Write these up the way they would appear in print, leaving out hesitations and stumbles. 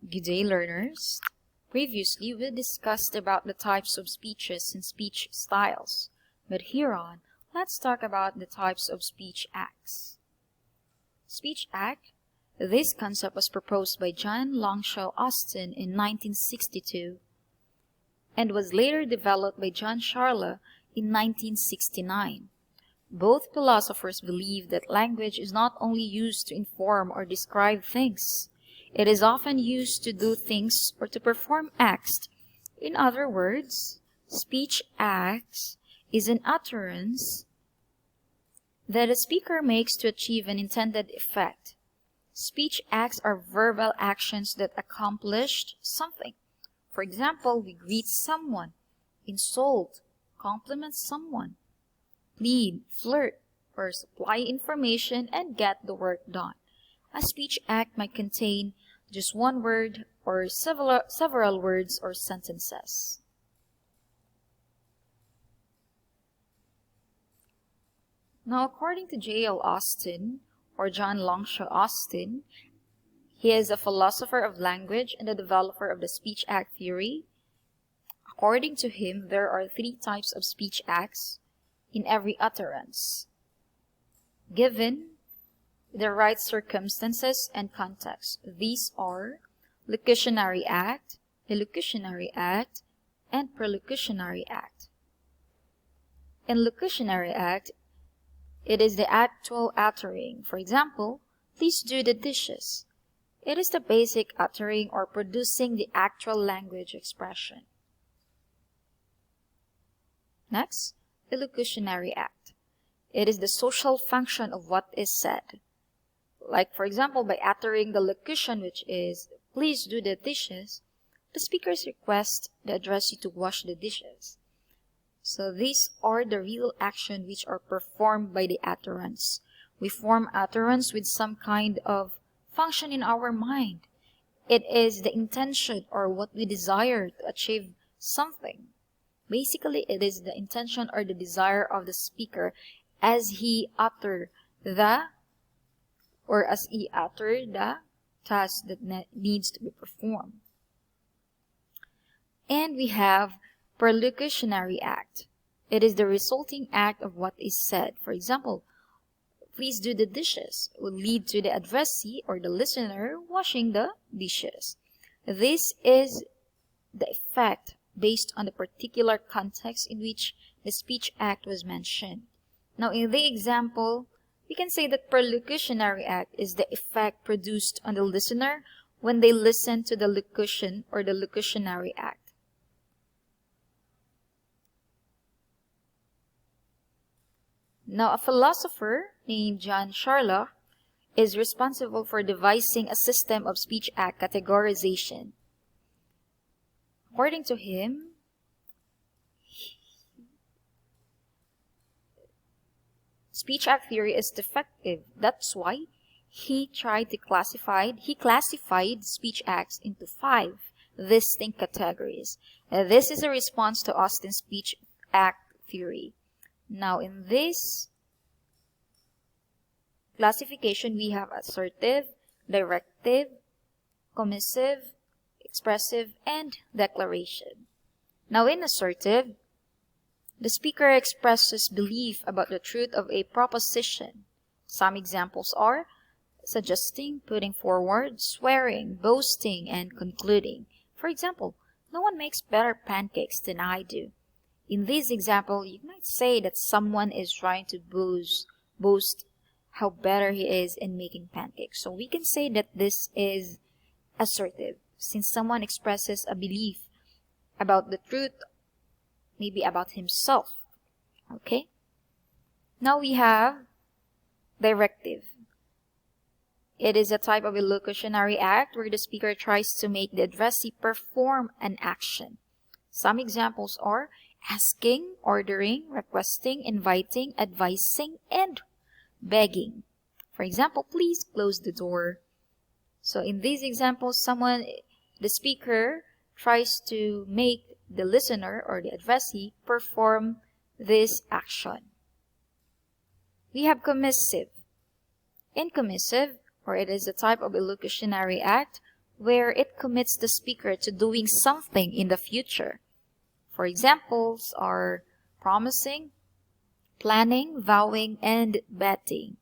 Good day, learners. Previously, we discussed about the types of speeches and speech styles, but here on, let's talk about the types of speech acts. Speech act. This concept was proposed by John Longshore Austin in 1962 and was later developed by John Charla in 1969. Both philosophers believe that language is not only used to inform or describe things, it is often used to do things or to perform acts. In other words, speech acts is an utterance that a speaker makes to achieve an intended effect. Speech acts are verbal actions that accomplish something. For example, we greet someone, insult, compliment someone, plead, flirt, or supply information and get the work done. A speech act might contain just one word or several words or sentences. Now, according to J.L. Austin, or John Longshore Austin, he is a philosopher of language and a developer of the speech act theory. According to him, there are three types of speech acts in every utterance, given the right circumstances and context. These are locutionary act, illusionary act, and prelocutionary act. In locutionary act, it is the actual uttering. For example, please do the dishes. It is the basic uttering or producing the actual language expression. Next, illusionary act. It is the social function of what is said. Like, for example, by uttering the locution, which is, please do the dishes, the speaker's request the addressee to wash the dishes. So these are the real action which are performed by the utterance. We form utterance with some kind of function in our mind. It is the intention or what we desire to achieve something. Basically, it is the intention or the desire of the speaker as he utter the task that needs to be performed. And we have prelocutionary act. It is the resulting act of what is said. For example, please do the dishes will lead to the addressee or the listener washing the dishes. This is the effect based on the particular context in which the speech act was mentioned. Now, in the example, we can say that prelocutionary act is the effect produced on the listener when they listen to the locution or the locutionary act. Now, a philosopher named John Charla is responsible for devising a system of speech act categorization. According to him, speech act theory is defective. That's why he classified speech acts into 5 distinct categories. This is a response to Austin's speech act theory. Now, in this classification, we have assertive, directive, commissive, expressive, and declaration. Now, in assertive, the speaker expresses belief about the truth of a proposition. Some examples are suggesting, putting forward, swearing, boasting, and concluding. For example, no one makes better pancakes than I do. In this example, you might say that someone is trying to boast how better he is in making pancakes. So we can say that this is assertive, since someone expresses a belief about the truth, maybe about himself. Okay? Now we have directive. It is a type of illusionary act where the speaker tries to make the addressee perform an action. Some examples are asking, ordering, requesting, inviting, advising, and begging. For example, please close the door. So in these examples, the speaker tries to make the listener or the addressee perform this action. We have commissive. In commissive, or it is a type of illusionary act where it commits the speaker to doing something in the future. For examples are promising, planning, vowing, and betting.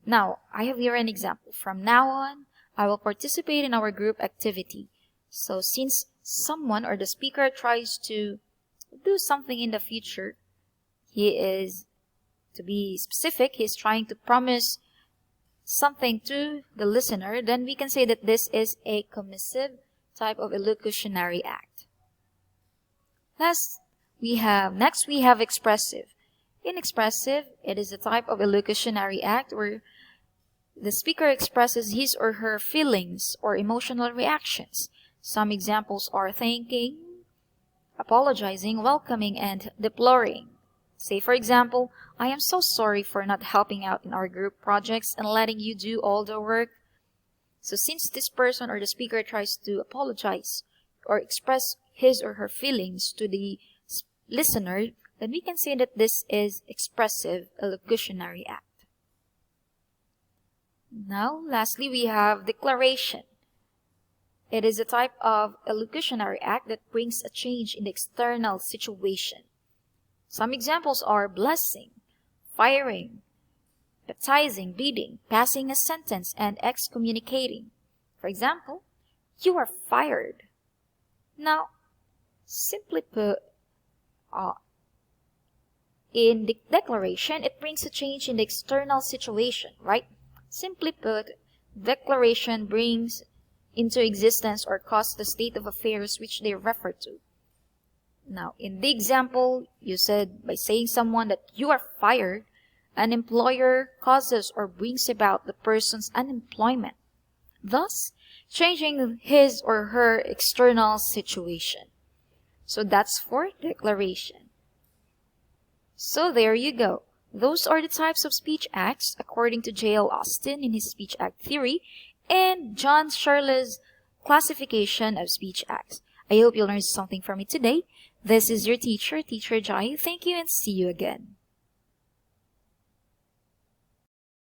Now, I have here an example. From now on, I will participate in our group activity. So since someone or the speaker tries to do something in the future, he is, to be specific, he's trying to promise something to the listener, then we can say that this is a commissive type of illusionary act. Next, we have expressive. In expressive, it is a type of illusionary act where the speaker expresses his or her feelings or emotional reactions. Some examples are thanking, apologizing, welcoming, and deploring. Say, for example, I am so sorry for not helping out in our group projects and letting you do all the work. So since this person or the speaker tries to apologize or express his or her feelings to the listener, then we can say that this is expressive illusionary act. Now, lastly, we have declaration. It is a type of illusionary act that brings a change in the external situation. Some examples are blessing, firing, baptizing, bidding, passing a sentence, and excommunicating. For example, you are fired. Now, simply put, in the declaration, it brings a change in the external situation, right? Simply put, declaration brings into existence or causes the state of affairs which they refer to. Now, in the example, you said by saying someone that you are fired, an employer causes or brings about the person's unemployment, thus changing his or her external situation. So that's for declaration. So there you go. Those are the types of speech acts according to J.L. Austin in his speech act theory and John Shirley's classification of speech acts. I hope you learned something from me today. This is your teacher, Teacher Jai. Thank you and see you again.